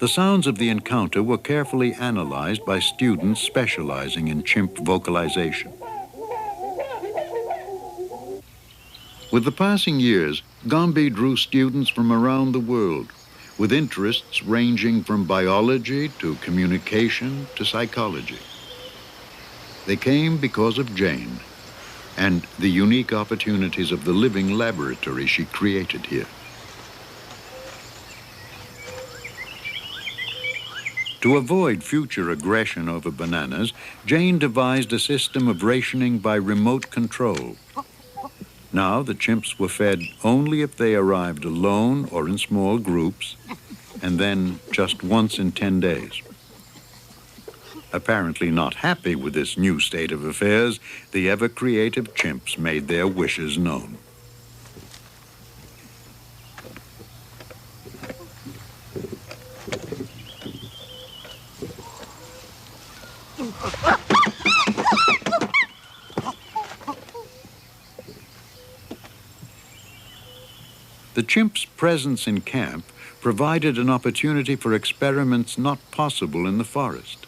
The sounds of the encounter were carefully analyzed by students specializing in chimp vocalization. With the passing years, Gombe drew students from around the world, with interests ranging from biology to communication to psychology. They came because of Jane and the unique opportunities of the living laboratory she created here. To avoid future aggression over bananas, Jane devised a system of rationing by remote control. Now the chimps were fed only if they arrived alone or in small groups, and then just once in 10 days. Apparently not happy with this new state of affairs, the ever-creative chimps made their wishes known. The chimps' presence in camp provided an opportunity for experiments not possible in the forest.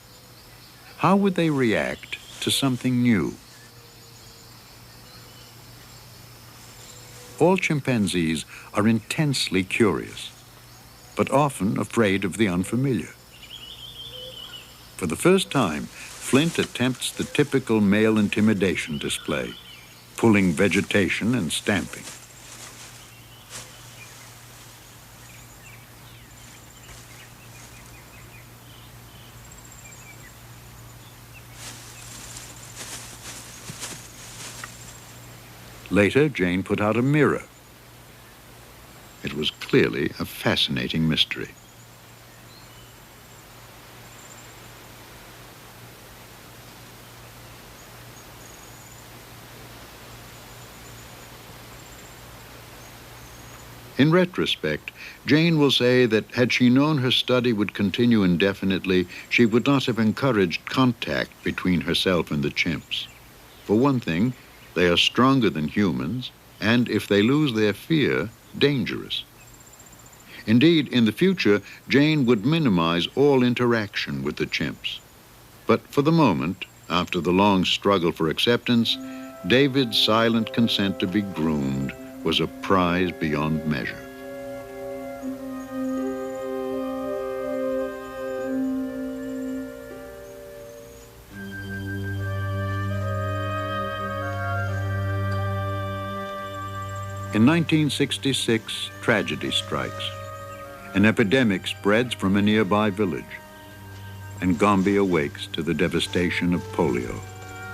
How would they react to something new? All chimpanzees are intensely curious, but often afraid of the unfamiliar. For the first time, Flint attempts the typical male intimidation display, pulling vegetation and stamping. Later, Jane put out a mirror. It was clearly a fascinating mystery. In retrospect, Jane will say that had she known her study would continue indefinitely, she would not have encouraged contact between herself and the chimps. For one thing, they are stronger than humans, and if they lose their fear, dangerous. Indeed, in the future, Jane would minimize all interaction with the chimps. But for the moment, after the long struggle for acceptance, David's silent consent to be groomed was a prize beyond measure. In 1966, tragedy strikes. An epidemic spreads from a nearby village, and Gombe awakes to the devastation of polio.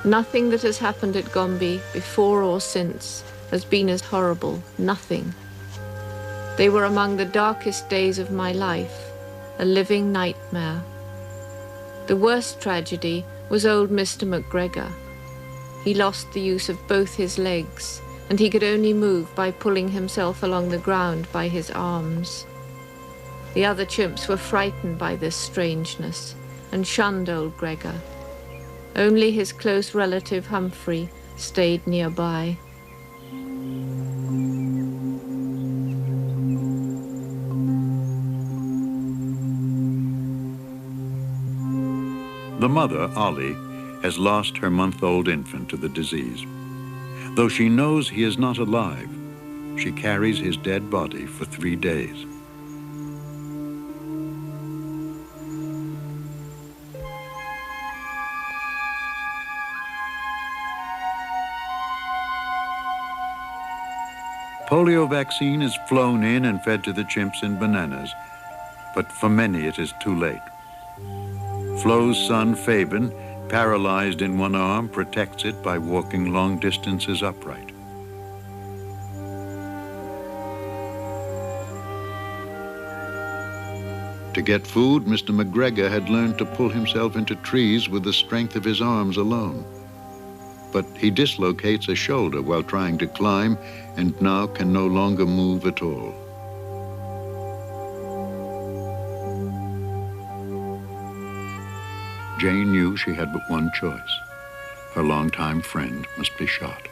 Nothing that has happened at Gombe, before or since, has been as horrible. Nothing. They were among the darkest days of my life, a living nightmare. The worst tragedy was old Mr. McGregor. He lost the use of both his legs, and he could only move by pulling himself along the ground by his arms. The other chimps were frightened by this strangeness and shunned old Gregor. Only his close relative Humphrey stayed nearby. The mother, Ollie, has lost her month-old infant to the disease. Though she knows he is not alive, she carries his dead body for 3 days. Polio vaccine is flown in and fed to the chimps in bananas, but for many it is too late. Flo's son, Fabian, paralyzed in one arm, protects it by walking long distances upright. To get food, Mr. McGregor had learned to pull himself into trees with the strength of his arms alone. But he dislocates a shoulder while trying to climb and now can no longer move at all. Jane knew she had but one choice. Her longtime friend must be shot.